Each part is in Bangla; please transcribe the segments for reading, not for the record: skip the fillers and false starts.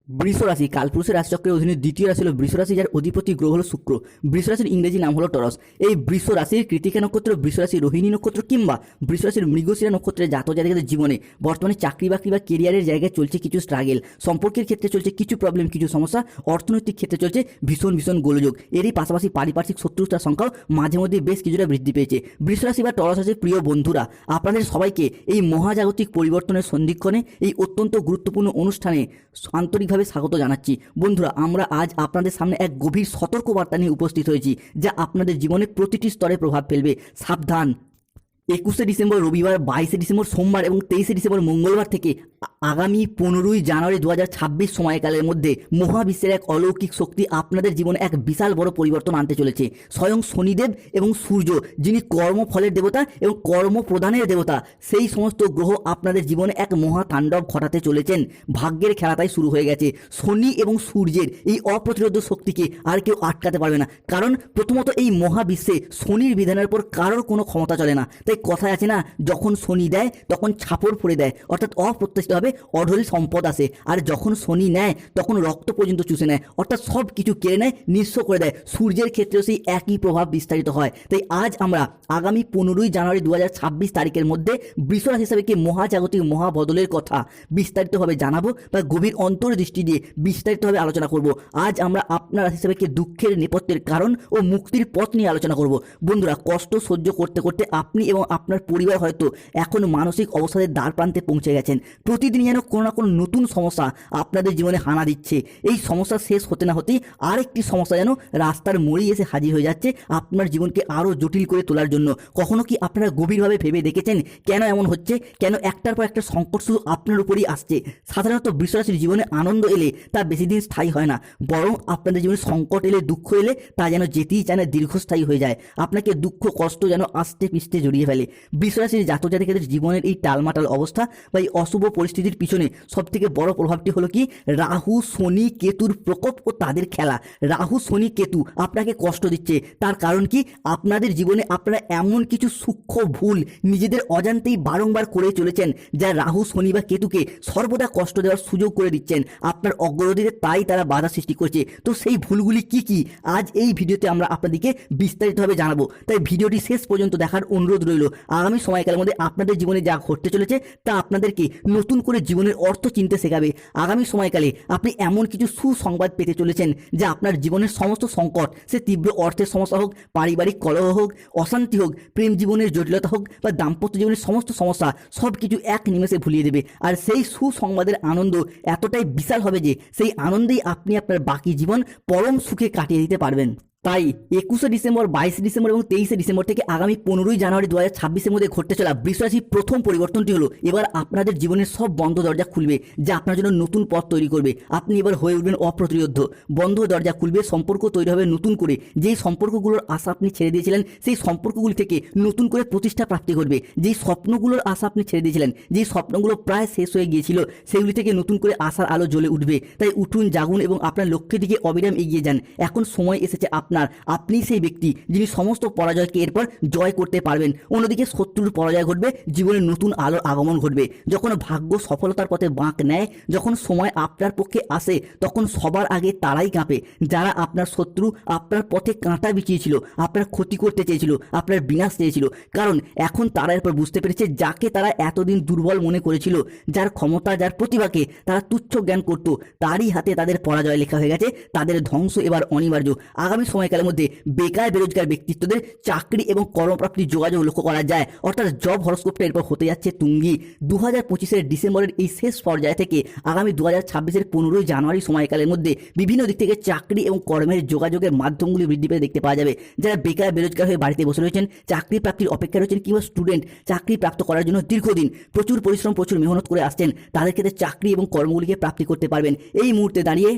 বৃষ রাশি কালপুরুষের রাশিচক্রের অধীনে দ্বিতীয় রাশি হলো বৃষ রাশি, যার অধিপতি গ্রহ হলো শুক্র। বৃষ রাশির ইংরেজি নাম হলো টরস। এই বৃষ রাশির কৃতিকা নক্ষত্র, বৃষ রাশির রোহিণী নক্ষত্র কিংবা বৃষ রাশির মৃগশিরা নক্ষত্রের জাতক জাতিকাদের জীবনে বর্তমানে চাকরি বাকরি বা কেরিয়ারের জায়গায় চলছে কিছু স্ট্রাগেল, সম্পর্কের ক্ষেত্রে চলছে কিছু প্রবলেম, কিছু সমস্যা, অর্থনৈতিক ক্ষেত্রে চলছে ভীষণ ভীষণ গোলযোগ। এরই পাশাপাশি পারিপার্শ্বিক শত্রুতার সংখ্যাও মাঝে মধ্যে বেশ কিছুটা বৃদ্ধি পেয়েছে। বৃষ রাশি বা টরস রাশির প্রিয় বন্ধুরা, আপনাদের সবাইকে এই মহাজাগতিক পরিবর্তনের সন্ধিক্ষণে এই অত্যন্ত গুরুত্বপূর্ণ অনুষ্ঠানে আন্তরিকভাবে স্বাগত জানাচ্ছি। বন্ধুরা, আমরা আজ আপনাদের সামনে এক গভীর সতর্কবার্তা নিয়ে উপস্থিত হয়েছি, যা আপনাদের জীবনের প্রতিটি স্তরে প্রভাব ফেলবে। সাবধান! 21শে ডিসেম্বর রবিবার, 22শে ডিসেম্বর সোমবার এবং 23শে ডিসেম্বর মঙ্গলবার থেকে আগামী 15ই জানুয়ারি 2026 সময়কালের মধ্যে মহাবিশ্বের এক অলৌকিক শক্তি আপনাদের জীবনে এক বিশাল বড় পরিবর্তন আনতে চলেছে। স্বয়ং শনিদেব এবং সূর্য, যিনি কর্মফলের দেবতা এবং কর্মপ্রদানের দেবতা, সেই সমস্ত গ্রহ আপনাদের জীবনে এক মহাতাণ্ডব ঘটাতে চলেছেন। ভাগ্যের খেলাটাই শুরু হয়ে গেছে। শনি এবং সূর্যের এই অপ্রতিরোধ শক্তিকে আর কেউ আটকাতে পারবে না, কারণ প্রথমত এই মহাবিশ্বে শনির বিধানের পর কারোর কোনো ক্ষমতা চলে না। তাই কথায় আছে না, যখন শনি দেয় তখন ছাপড় ফোড়ে দেয়, অর্থাৎ অপ্রত্যাশিতভাবে অঢল সম্পদ আসে। আর যখন শনি নেয় তখন রক্ত পর্যন্ত চুষে নেয়, অর্থাৎ সব কিছু কেড়ে নেয়, নিঃস্ব করে দেয়। সূর্যের ক্ষেত্রেও সেই একই প্রভাব বিস্তারিত হয়। তাই আজ আমরা আগামী 15ই জানুয়ারি 2026 তারিখের মধ্যে বৃষ রাশি হিসাবে কি মহাজাগতিক মহাবদলের কথা বিস্তারিতভাবে জানাবো বা গভীর অন্তর্দৃষ্টি দিয়ে বিস্তারিতভাবে আলোচনা করব। আজ আমরা আপনার রাশি হিসাবে কি দুঃখের নেপথ্যের কারণ ও মুক্তির পথ নিয়ে আলোচনা করব। বন্ধুরা, কষ্ট সহ্য করতে করতে আপনি এবং আপনার পরিবার হয়তো এখন মানসিক অবসাদের দ্বার প্রান্তে পৌঁছে গেছেন। প্রতিদিন যেন কোনো না কোনো নতুন সমস্যা আপনাদের জীবনে হানা দিচ্ছে। এই সমস্যা শেষ হতে না হতেই আরেকটি সমস্যা যেন রাস্তার মোড়েই এসে হাজির হয়ে যাচ্ছে আপনার জীবনকে আরও জটিল করে তোলার জন্য। কখনো কি আপনারা গভীরভাবে ভেবে দেখেছেন কেন এমন হচ্ছে? কেন একটার পর একটা সংকট শুধু আপনার উপরই আসছে? সাধারণত বৃষ রাশির জীবনে আনন্দ এলে তা বেশি দিন স্থায়ী হয় না, বরং আপনাদের জীবনে সংকট এলে, দুঃখ এলে তা যেন যেতেই চায় না, দীর্ঘস্থায়ী হয়ে যায়। আপনাকে দুঃখ কষ্ট যেন আস্তে পিস্তে জড়িয়ে ফেলে। বৃষ রাশির জাতক জাতিকাদের জীবনের এই টালমাটাল অবস্থা বা এই অশুভ পরিস্থিতির পিছনে সবথেকে বড় প্রভাবটি হলো কি, রাহু শনি কেতুর প্রকোপ ও তাদের খেলা। রাহু শনি কেতু আপনাকে কষ্ট দিচ্ছে, তার কারণ কি, আপনাদের জীবনে আপনারা এমন কিছু সূক্ষ্ম ভুল নিজেদের অজান্তেই বারংবার করে চলেছেন, যা রাহু শনি বা কেতুকে সর্বদা কষ্ট দেওয়ার সুযোগ করে দিচ্ছেন। আপনার অগ্রগতিতে তাই তারা বাধা সৃষ্টি করছে। তো সেই ভুলগুলি কি কি, আজ এই ভিডিওতে আমরা আপনাদেরকে বিস্তারিতভাবে জানাবো। তাই ভিডিওটি শেষ পর্যন্ত দেখার অনুরোধ রইল। আগামী সময়কালের মধ্যে আপনাদের জীবনে যা ঘটতে চলেছে তা আপনাদেরকে নতুন করে জীবনের অর্থ চিনতে শেখাবে। আগামী সময়কালে আপনি এমন কিছু সুসংবাদ পেতে চলেছেন যা আপনার জীবনের সমস্ত সংকট, সে তীব্র অর্থের সমস্যা হোক, পারিবারিক কলহ হোক, অশান্তি হোক, প্রেম জীবনের জটিলতা হোক বা দাম্পত্য জীবনের সমস্ত সমস্যা, সব কিছু এক নিমেষে ভুলিয়ে দেবে। আর সেই সুসংবাদের আনন্দ এতটাই বিশাল হবে যে সেই আনন্দেই আপনি আপনার বাকি জীবন পরম সুখে কাটিয়ে দিতে পারবেন। তাই 21শে ডিসেম্বর, 22শে ডিসেম্বর এবং 23শে ডিসেম্বর থেকে আগামী 15ই জানুয়ারি 2026-এর মধ্যে ঘটতে চলা বৃষ রাশির প্রথম পরিবর্তনটি হলো, এবার আপনাদের জীবনের সব বন্ধ দরজা খুলবে, যা আপনার জন্য নতুন পথ তৈরি করবে। আপনি এবার হয়ে উঠবেন অপ্রতিরোধ্য। বন্ধ দরজা খুলবে, সম্পর্ক তৈরি হবে নতুন করে। যেই সম্পর্কগুলোর আশা আপনি ছেড়ে দিয়েছিলেন, সেই সম্পর্কগুলি থেকে নতুন করে প্রতিষ্ঠা প্রাপ্তি করবে। যেই স্বপ্নগুলোর আশা আপনি ছেড়ে দিয়েছিলেন, যেই স্বপ্নগুলো প্রায় শেষ হয়ে গিয়েছিল, সেগুলি থেকে নতুন করে আশার আলো জ্বলে উঠবে। তাই উঠুন, জাগুন এবং আপনার লক্ষ্যের দিকে অবিরাম এগিয়ে যান। এখন সময় এসেছে আপনি সেই ব্যক্তি যিনি সমস্ত পরাজয়কে এরপর জয় করতে পারবেন। অন্যদিকে শত্রুর পরাজয় ঘটবে, জীবনে নতুন আলোর আগমন ঘটবে। যখন ভাগ্য সফলতার পথে বাঁক নেয়, যখন সময় আপনার পক্ষে আসে, তখন সবার আগে তারাই কাঁপে যারা আপনার শত্রু, আপনার পথে কাঁটা বিছিয়েছিল, আপনার ক্ষতি করতে চেয়েছিল, আপনার বিনাশ চেয়েছিল। কারণ এখন তারা এরপর বুঝতে পেরেছে, যাকে তারা এতদিন দুর্বল মনে করেছিল, যার ক্ষমতা, যার প্রতিভাকে তারা তুচ্ছ জ্ঞান করত, তারই হাতে তাদের পরাজয় লেখা হয়ে গেছে। তাদের ধ্বংস এবার অনিবার্য। আগামী সময়কালের মধ্যে বেকার বেরোজগার ব্যক্তিত্বদের চাকরি এবং কর্মপ্রাপ্তির যোগাযোগ লক্ষ্য করা যায়, অর্থাৎ জব হরস্কোপটা এরপর হতে যাচ্ছে তুঙ্গি। 2025-এর ডিসেম্বরের এই শেষ পর্যায় থেকে আগামী 2026-এর 15ই জানুয়ারি সময়কালের মধ্যে বিভিন্ন দিক থেকে চাকরি এবং কর্মের যোগাযোগের মাধ্যমগুলি বৃদ্ধি পেতে দেখতে পাওয়া যাবে। যারা বেকার বেরোজগার হয়ে বাড়িতে বসে রয়েছেন, চাকরি প্রাপ্তির অপেক্ষা রয়েছেন, কিংবা স্টুডেন্ট চাকরি প্রাপ্ত করার জন্য দীর্ঘদিন প্রচুর পরিশ্রম, প্রচুর মেহনত করে আসছেন, তাদের ক্ষেত্রে চাকরি এবং কর্মগুলিকে প্রাপ্তি করতে পারবেন। এই মুহূর্তে দাঁড়িয়ে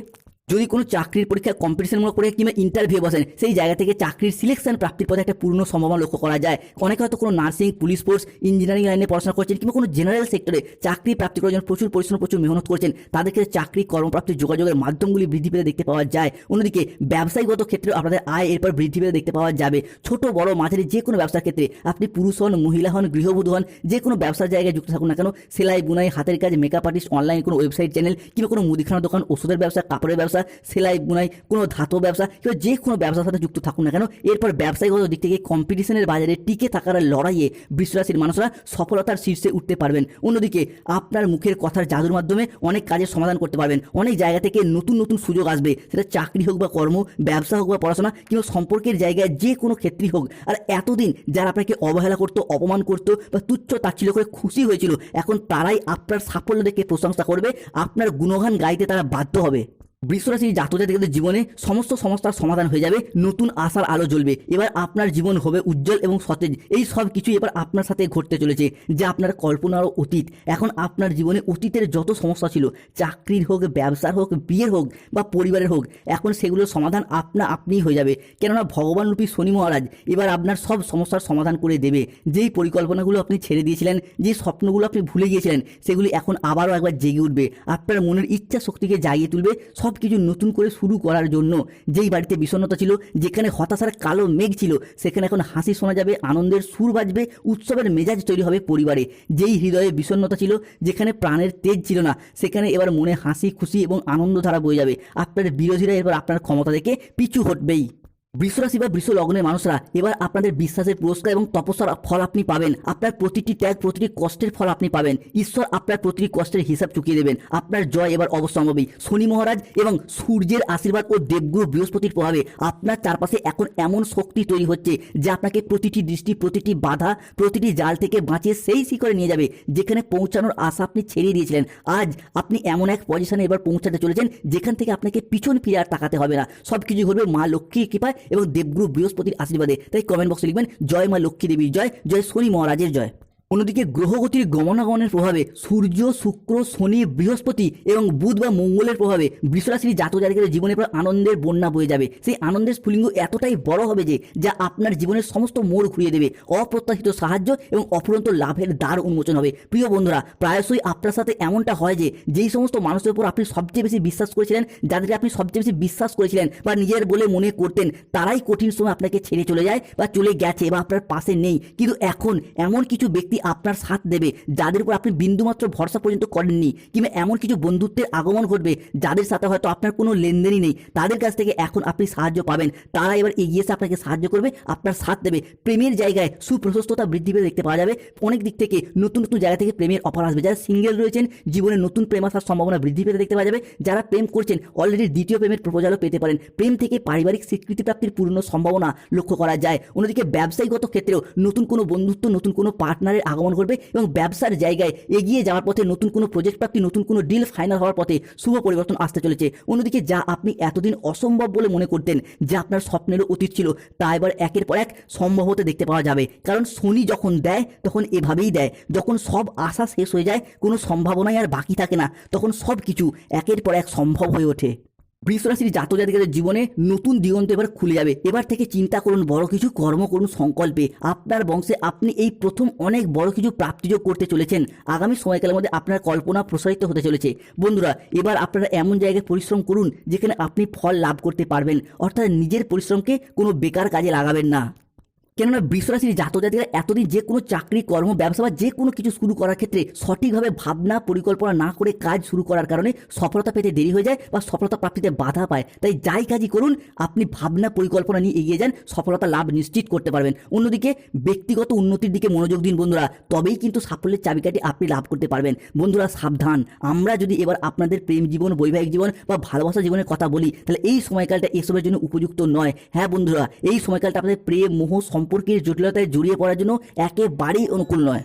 যদি কোনো চাকরির পরীক্ষা কম্পিটিশনমূলক পরীক্ষা কিংবা ইন্টারভিউ বসেন, সেই জায়গা থেকে চাকরির সিলেকশন প্রাপ্তির পথে একটা পূর্ণ সম্ভাবনা লক্ষ্য করা যায়। অনেকে হয়তো কোনো নার্সিং, পুলিশ ফোর্স, ইঞ্জিনিয়ারিং লাইনে পড়াশোনা করছেন কিংবা কোনো জেনারেল সেক্টরে চাকরি প্রাপ্তি করার জন্য প্রচুর পরিশ্রম, প্রচুর মেহনত করছেন, তাদের ক্ষেত্রে চাকরি কর্মপ্রাপ্তির যোগাযোগের মাধ্যমগুলি বৃদ্ধি পেতে দেখতে পাওয়া যায়। অন্যদিকে ব্যবসায়িকগত ক্ষেত্রে আপনাদের আয় এরপর বৃদ্ধি পেতে দেখতে পাওয়া যাবে। ছোট বড় মাঝারি যে কোনো ব্যবসার ক্ষেত্রে আপনি পুরুষ হন, মহিলা হন, গৃহবধূ হন, যে কোনো ব্যবসার জায়গায় যুক্ত থাকুন না কেন, সেলাই, বুনাই, হাতের কাজ, মেকআপ আর্টিস্ট, অনলাইন কোনো ওয়েবসাইট চ্যানেল কিংবা কোনো মুদিখানা দোকান, ওষুধের ব্যবসা, কাপড়ের ব্যবসা, সেলাই বুনাই, কোনো ধাতব ব্যবসা কিংবা যে কোনো ব্যবসার সাথে যুক্ত থাকুন না কেন, এরপর ব্যবসায়িকগত দিক থেকে কম্পিটিশনের বাজারে টিকে থাকার লড়াইয়ে বৃষ রাশির মানুষরা সফলতার শীর্ষে উঠতে পারবেন। অন্যদিকে আপনার মুখের কথার জাদুর মাধ্যমে অনেক কাজের সমাধান করতে পারবেন। অনেক জায়গা থেকে নতুন নতুন সুযোগ আসবে, সেটা চাকরি হোক বা কর্ম, ব্যবসা হোক বা পড়াশোনা কিংবা সম্পর্কের জায়গায় যে কোনো ক্ষেত্রেই হোক। আর এতদিন যারা আপনাকে অবহেলা করতো, অপমান করতো বা তুচ্ছ তাচ্ছিল্য করে খুশি হয়েছিল, এখন তারাই আপনার সাফল্য দেখে প্রশংসা করবে, আপনার গুণগান গাইতে তারা বাধ্য হবে। বৃষ রাশির জাতক-জাতিকাদের জীবনে সমস্ত সমস্যার সমাধান হয়ে যাবে, নতুন আশার আলো জ্বলবে। এবার আপনার জীবন হবে উজ্জ্বল এবং সতেজ। এই সব কিছুই এবার আপনার সাথে ঘটতে চলেছে, যা আপনার কল্পনারও অতীত। এখন আপনার জীবনে অতীতের যত সমস্যা ছিল, চাকরির হোক, ব্যবসার হোক, বিয়ের হোক বা পরিবারের হোক, এখন সেগুলোর সমাধান আপনিই হয়ে যাবে। কেননা ভগবানরূপী শনি মহারাজ এবার আপনার সব সমস্যার সমাধান করে দেবে। যেই পরিকল্পনাগুলো আপনি ছেড়ে দিয়েছিলেন, যে স্বপ্নগুলো আপনি ভুলে গিয়েছিলেন, সেগুলি এখন আবারও একবার জেগে উঠবে। আপনার মনের ইচ্ছা শক্তিকে জাগিয়ে তুলবে সব কিছু নতুন করে শুরু করার জন্য। যেই বাড়িতে বিষণ্ণতা ছিল, যেখানে হতাশার কালো মেঘ ছিল, সেখানে এখন হাসি শোনা যাবে, আনন্দের সুর বাজবে, উৎসবের মেজাজ তৈরি হবে পরিবারে। যেই হৃদয়ে বিষণ্ণতা ছিল, যেখানে প্রাণের তেজ ছিল না, সেখানে এবার মনে হাসি, খুশি এবং আনন্দধারা বয়ে যাবে। আপনার বিরোধীরা এবার আপনার ক্ষমতা থেকে পিছু হটবেই। বৃষ রাশি বা বৃষ লগ্নের মানুষরা এবার আপনাদের বিশ্বাসের পুরস্কার এবং তপস্যার ফল আপনি পাবেন। আপনার প্রতিটি ত্যাগ, প্রতিটি কষ্টের ফল আপনি পাবেন। ঈশ্বর আপনার প্রতিটি কষ্টের হিসাব চুকিয়ে দেবেন। আপনার জয় এবার অবশ্যম্ভাবী। শনি মহারাজ এবং সূর্যের আশীর্বাদ ও দেবগুরু বৃহস্পতির প্রভাবে আপনার চারপাশে এখন এমন শক্তি তৈরি হচ্ছে, যা আপনাকে প্রতিটি দৃষ্টি, প্রতিটি বাধা, প্রতিটি জাল থেকে বাঁচিয়ে সেই শিখরে নিয়ে যাবে, যেখানে পৌঁছানোর আশা আপনি ছেড়ে দিয়েছিলেন। আজ আপনি এমন এক পজিশনে এবার পৌঁছাতে চলেছেন, যেখান থেকে আপনাকে পিছন ফিরে আর তাকাতে হবে না। সব কিছু ঘটবে মা লক্ষ্মীর কৃপায় এবং দেবগুরু বৃহস্পতির আশীর্বাদে। তাই কমেন্ট বক্সে লিখবেন জয় মা লক্ষ্মী দেবীর জয়, জয় শনি মহারাজের জয়। অন্যদিকে গ্রহগতির গমনাগমনের প্রভাবে সূর্য, শুক্র, শনি, বৃহস্পতি এবং বুধ বা মঙ্গলের প্রভাবে বৃষ রাশির জাতক-জাতিকাদের জীবনে পর আনন্দের বন্যা বয়ে যাবে। সেই আনন্দের স্ফুলিঙ্গ এতটাই বড় হবে যে যা আপনার জীবনের সমস্ত মোড় ঘুরিয়ে দেবে। অপ্রত্যাশিত সাহায্য এবং অফুরন্ত লাভের দ্বার উন্মোচন হবে। প্রিয় বন্ধুরা, প্রায়শই আপনার সাথে এমনটা হয় যে যেই সমস্ত মানুষের উপর আপনি সবচেয়ে বেশি বিশ্বাস করেছিলেন, যাদেরকে আপনি সবচেয়ে বেশি বিশ্বাস করেছিলেন বা নিজের বলে মনে করতেন, তারাই কঠিন সময় আপনাকে ছেড়ে চলে যায় বা চলে গেছে বা আপনার পাশে নেই। কিন্তু এখন এমন কিছু ব্যক্তি আপনার সাথ দেবে, যাদের উপর আপনি বিন্দুমাত্র ভরসা পর্যন্ত করেননি, কিংবা এমন কিছু বন্ধুত্বের আগমন ঘটবে যাদের সাথে হয়তো আপনার কোনো লেনদেনই নেই, তাদের কাছ থেকে এখন আপনি সাহায্য পাবেন। তারা এবার এগিয়ে এসে আপনাকে সাহায্য করবে, আপনার সাথ দেবে। প্রেমের জায়গায় সুপ্রশস্ততা বৃদ্ধি পেতে দেখতে পাওয়া যাবে। অনেক দিক থেকে নতুন নতুন জায়গা থেকে প্রেমের অফার আসবে। যারা সিঙ্গেল রয়েছেন, জীবনে নতুন প্রেম আসার সম্ভাবনা বৃদ্ধি পেতে দেখতে পাওয়া যাবে। যারা প্রেম করছেন, অলরেডি দ্বিতীয় প্রেমের প্রপোজালও পেতে পারেন। প্রেম থেকে পারিবারিক স্বীকৃতি প্রাপ্তির পূর্ণ সম্ভাবনা লক্ষ্য করা যায়। অন্যদিকে ব্যবসায়িকগত ক্ষেত্রেও নতুন কোনো বন্ধুত্ব, নতুন কোনো পার্টনারের আগমন ঘটবে এবং ব্যবসার জায়গায় এগিয়ে যাওয়ার পথে নতুন কোনো প্রজেক্ট প্রাপ্তি, নতুন কোনো ডিল ফাইনাল হওয়ার পথে শুভ পরিবর্তন আসতে চলেছে। অন্যদিকে যা আপনি এতদিন অসম্ভব বলে মনে করতেন, যা আপনার স্বপ্নেরও অতীত ছিল, তা এবার একের পর এক সম্ভব হতে দেখতে পাওয়া যাবে। কারণ শনি যখন দেয় তখন এভাবেই দেয়। যখন সব আশা শেষ হয়ে যায়, কোনো সম্ভাবনাই আর বাকি থাকে না, তখন সব কিছু একের পর এক সম্ভব হয়ে ওঠে। বৃষ রাশির জাতক-জাতিকাদের জীবনে নতুন দিগন্ত এবার খুলে যাবে। এবার থেকে চিন্তা করুন বড় কিছু, কর্ম করুন সংকল্পে। আপনার বংশে আপনি এই প্রথম অনেক বড় কিছু প্রাপ্তিযোগ করতে চলেছেন। আগামী সময়কালের মধ্যে আপনার কল্পনা প্রসারিত হতে চলেছে। বন্ধুরা, এবার আপনারা এমন জায়গায় পরিশ্রম করুন যেখানে আপনি ফল লাভ করতে পারবেন, অর্থাৎ নিজের পরিশ্রমকে কোনো বেকার কাজে লাগাবেন না। কেননা বৃষ রাশির জাতক-জাতিকারা এতদিন যে কোনো চাকরি, কর্ম, ব্যবসা বা যে কোনো কিছু শুরু করার ক্ষেত্রে সঠিকভাবে ভাবনা পরিকল্পনা না করে কাজ শুরু করার কারণে সফলতা পেতে দেরি হয়ে যায় বা সফলতা প্রাপ্তিতে বাধা পায়। তাই যাই কাজই করুন, আপনি ভাবনা পরিকল্পনা নিয়ে এগিয়ে যান, সফলতা লাভ নিশ্চিত করতে পারবেন। অন্যদিকে ব্যক্তিগত উন্নতির দিকে মনোযোগ দিন বন্ধুরা, তবেই কিন্তু সাফল্যের চাবিকাঠি আপনি লাভ করতে পারবেন। বন্ধুরা সাবধান, আমরা যদি এবার আপনাদের প্রেম জীবন, বৈবাহিক জীবন বা ভালোবাসা জীবনের কথা বলি, তাহলে এই সময়কালটা এসবের জন্য উপযুক্ত নয়। হ্যাঁ বন্ধুরা, এই সময়কালটা আপনাদের প্রেম, মোহ, সম্পর্কের জটিলতায় জড়িয়ে পড়ার জন্য একেবারেই অনুকূল নয়।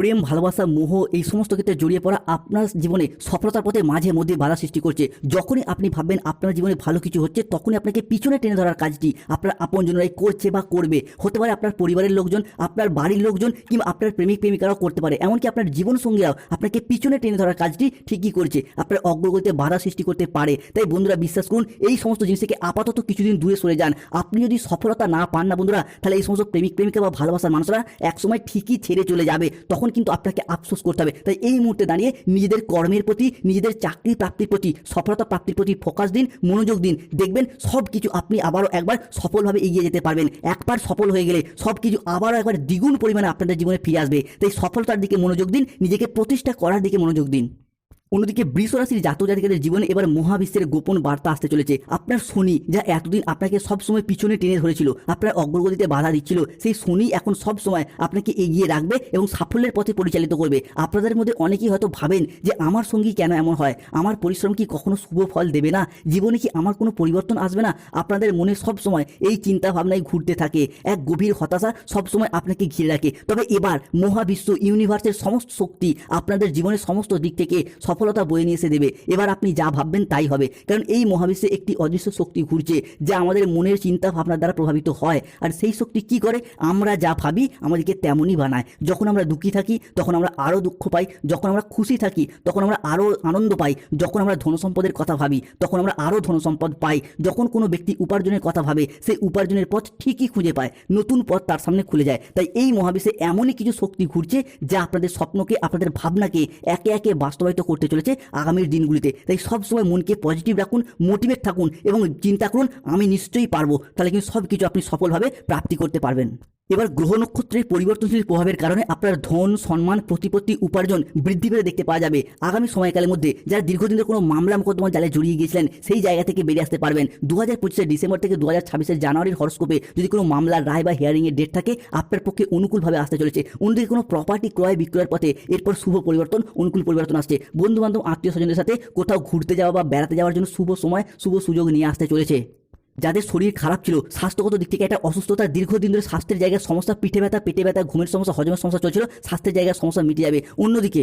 প্রেম, ভালোবাসা, মোহ এই সমস্ত ক্ষেত্রে জড়িয়ে পড়া আপনার জীবনে সফলতার পথে মাঝে মধ্যে বাধা সৃষ্টি করছে। যখনই আপনি ভাববেন আপনার জীবনে ভালো কিছু হচ্ছে, তখনই আপনাকে পিছনে টেনে ধরার কাজটি আপনার আপনজনরাই করছে বা করবে। হতে পারে আপনার পরিবারের লোকজন, আপনার বাড়ির লোকজন, কিংবা আপনার প্রেমিক প্রেমিকারাও করতে পারে। এমনকি আপনার জীবনসঙ্গীরাও আপনাকে পিছনে টেনে ধরার কাজটি ঠিকই করছে, আপনার অগ্রগতিতে বাধা সৃষ্টি করতে পারে। তাই বন্ধুরা বিশ্বাস করুন, এই সমস্ত জিনিস থেকে আপাতত কিছুদিন দূরে সরে যান। আপনি যদি সফলতা না পান না বন্ধুরা, তাহলে এই সমস্ত প্রেমিক প্রেমিকা বা ভালোবাসার মানুষরা একসময় ঠিকই ছেড়ে চলে যাবে, তখন কিন্তু আপনাকে আফসোস করতে হবে। তাই এই মুহূর্তে দাঁড়িয়ে নিজেদের কর্মের প্রতি, নিজেদের চাকরি প্রাপ্তির প্রতি, সফলতা প্রাপ্তির প্রতি ফোকাস দিন, মনোযোগ দিন। দেখবেন সব কিছু আপনি আবারও একবার সফলভাবে এগিয়ে যেতে পারবেন। একবার সফল হয়ে গেলে সব কিছু আবারও একবার দ্বিগুণ পরিমাণে আপনাদের জীবনে ফিরে আসবে। তাই সফলতার দিকে মনোযোগ দিন, নিজেকে প্রতিষ্ঠা করার দিকে মনোযোগ দিন। অন্যদিকে বৃষ রাশির জাতক জাতিকাদের জীবনে এবার মহাবিশ্বের গোপন বার্তা আসতে চলেছে। আপনার শনি, যা এতদিন আপনাকে সবসময় পিছনে টেনে ধরেছিল, আপনার অগ্রগতিতে বাধা দিচ্ছিল, সেই শনি এখন সব সময় আপনাকে এগিয়ে রাখবে এবং সাফল্যের পথে পরিচালিত করবে। আপনাদের মধ্যে অনেকেই হয়তো ভাবেন যে আমার সঙ্গী কেন এমন হয়, আমার পরিশ্রম কি কখনো শুভ ফল দেবে না, জীবনে কি আমার কোনো পরিবর্তন আসবে না। আপনাদের মনে সব সময় এই চিন্তা ভাবনাই ঘুরতে থাকে, এক গভীর হতাশা সবসময় আপনাকে ঘিরে রাখে। তবে এবার মহাবিশ্ব, ইউনিভার্সের সমস্ত শক্তি আপনাদের জীবনের সমস্ত দিক থেকে সফলতা বয়ে নিয়ে এসে দেবে। এবার আপনি যা ভাববেন তাই হবে, কারণ এই মহাবিশ্বে একটি অদৃশ্য শক্তি ঘুরছে, যা আমাদের মনের চিন্তা ভাবনার দ্বারা প্রভাবিত হয়। আর সেই শক্তি কি করে, আমরা যা ভাবি আমাদেরকে তেমনই বানায়। যখন আমরা দুঃখী থাকি তখন আমরা আরও দুঃখ পাই, যখন আমরা খুশি থাকি তখন আমরা আরও আনন্দ পাই, যখন আমরা ধনসম্পদের কথা ভাবি তখন আমরা আরও ধনসম্পদ পাই, যখন কোনো ব্যক্তি উপার্জনের কথা ভাবে সেই উপার্জনের পথ ঠিকই খুঁজে পায়, নতুন পথ তার সামনে খুলে যায়। তাই এই মহাবিশ্বে এমনই কিছু শক্তি ঘুরছে যা আপনাদের স্বপ্নকে, আপনাদের ভাবনাকে একে একে বাস্তবায়িত করতে চলেছে আগামীর দিনগুলিতে। তাই সবসময় মনকে পজিটিভ রাখুন, মোটিভেট থাকুন এবং চিন্তা করুন আমি নিশ্চয়ই পারবো, তাহলে কিন্তু সব কিছু আপনি সফলভাবে প্রাপ্তি করতে পারবেন। এবার গ্রহ নক্ষত্রের পরিবর্তনশীল প্রভাবের কারণে আপনার ধন, সম্মান, প্রতিপত্তি, উপার্জন বৃদ্ধি পেতে দেখতে পাওয়া যাবে আগামী সময়কালের মধ্যে। যারা দীর্ঘদিন ধরে কোনো মামলা মোকদ্দমার জালে জড়িয়ে গিয়েছিলেন, সেই জায়গা থেকে বেরিয়ে আসতে পারবেন। 2025 ডিসেম্বর থেকে 2026 জানুয়ারির হরস্কোপে যদি কোনো মামলার রায় বা হিয়ারিংয়ের ডেট থাকে, আপনার পক্ষে অনুকূলভাবে আসতে চলেছে। অন্যদিকে কোনো প্রপার্টি ক্রয় বিক্রয়ের পথে এরপর শুভ পরিবর্তন, অনুকূল পরিবর্তন আসছে। বন্ধু বান্ধব, আত্মীয় স্বজনদের সাথে কোথাও ঘুরতে যাওয়া বা বেড়াতে যাওয়ার জন্য শুভ সময়, শুভ সুযোগ নিয়ে আসতে চলেছে। যাদের শরীর খারাপ ছিল, স্বাস্থ্যগত দিক থেকে একটা অসুস্থতা, দীর্ঘদিন ধরে স্বাস্থ্যের জায়গায় সমস্যা, পিঠে ব্যথা, পেটে ব্যথা, ঘুমের সমস্যা, হজমের সমস্যা চলছিল, স্বাস্থ্যের জায়গায় সমস্যা মিটে যাবে। অন্যদিকে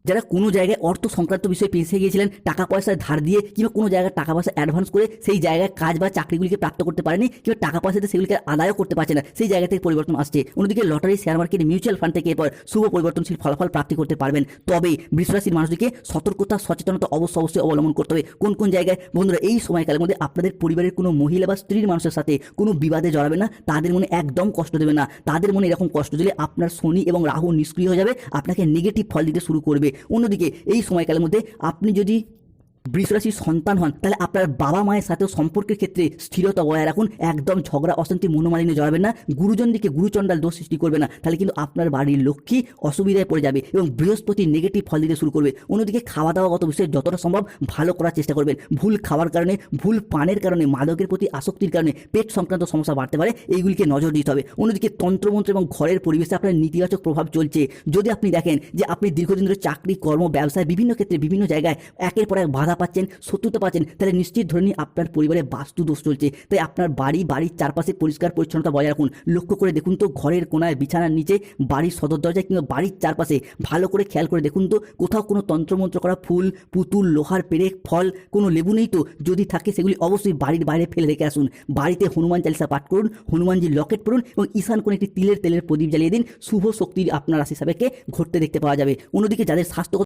যারা কোনো জায়গায় অর্থ সংক্রান্ত বিষয়ে পেঁচে গিয়েছিলেন, টাকা পয়সা ধার দিয়ে কিংবা কোনো জায়গায় টাকা পয়সা অ্যাডভান্স করে সেই জায়গায় কাজ বা চাকরিগুলিকে প্রাপ্ত করতে পারেনি, কিংবা টাকা পয়সাতে সেগুলিকে আদায়ও করতে পারছে না, সেই জায়গা থেকে পরিবর্তন আসছে। অন্যদিকে lottery, share market, mutual fund থেকে এরপর শুভ পরিবর্তনশীল ফলাফল প্রাপ্তি করতে পারবেন। তবে বৃষ রাশির মানুষদেরকে সতর্কতা, সচেতনতা অবশ্যই অবলম্বন করতে হবে। কোন কোন জায়গায় বন্ধুরা, এই সময়কালের মধ্যে আপনাদের পরিবারের কোনো মহিলা বা স্ত্রীর মানুষের সাথে কোনো বিবাদে জড়াবেন না, তাদের মনে একদম কষ্ট দেবেন না। তাদের মনে এরকম কষ্ট দিলে আপনার শনি এবং রাহু নিষ্ক্রিয় হয়ে যাবে, আপনাকে নেগেটিভ ফল দিতে শুরু করবে। অন্যদিকে এই সময়কালের মধ্যে আপনি যদি বৃষ রাশির সন্তান হন, তাহলে আপনার বাবা মায়ের সাথেও সম্পর্কের ক্ষেত্রে স্থিরতা বজায় রাখুন। একদম ঝগড়া, অশান্তি, মনোমালিন্য জড়াবেন না। গুরুজনদিকে গুরুচণ্ডাল দোষ সৃষ্টি করবে না, তাহলে কিন্তু আপনার বাড়ির লক্ষ্মী অসুবিধায় পড়ে যাবে এবং বৃহস্পতি নেগেটিভ ফল দিতে শুরু করবে। অন্যদিকে খাওয়া দাওয়াগত বিষয়ে যতটা সম্ভব ভালো করার চেষ্টা করবেন। ভুল খাওয়ার কারণে, ভুল পানের কারণে, মাদকের প্রতি আসক্তির কারণে পেট সংক্রান্ত সমস্যা বাড়তে পারে, এইগুলিকে নজর দিতে হবে। অন্যদিকে তন্ত্রমন্ত্র এবং ঘরের পরিবেশে আপনার নেতিবাচক প্রভাব চলছে। যদি আপনি দেখেন যে আপনি দীর্ঘদিন ধরে চাকরি, কর্ম, ব্যবসায় বিভিন্ন ক্ষেত্রে বিভিন্ন জায়গায় একের পর এক বাধা পাচ্ছেন, শত্রুতা পাচ্ছেন, তাহলে নিশ্চিত ধরে নিন আপনার পরিবারে বাস্তু দোষ চলছে। তাই আপনার বাড়ির চারপাশে পরিষ্কার পরিচ্ছন্নতা বজায় রাখুন। লক্ষ্য করে দেখুন তো ঘরের কোনায়, বিছানার নিচে, বাড়ির সদর দরজায় কিংবা বাড়ির চারপাশে ভালো করে খেয়াল করে দেখুন তো কোথাও কোনো তন্ত্রমন্ত্র করা ফুল, পুতুল, লোহার পেরেক, ফল, কোনো লেবু নেই তো? যদি থাকে সেগুলি অবশ্যই বাড়ির বাইরে ফেলে রেখে আসুন। বাড়িতে হনুমান চালিসা পাঠ করুন, হনুমানজির লকেট পড়ুন এবং ঈশান কোণে একটি তেলের প্রদীপ জ্বালিয়ে দিন। শুভ শক্তির আপনার রাশি সাপেক্ষে ঘটতে দেখতে পাওয়া যাবে। অন্যদিকে যাদের স্বাস্থ্য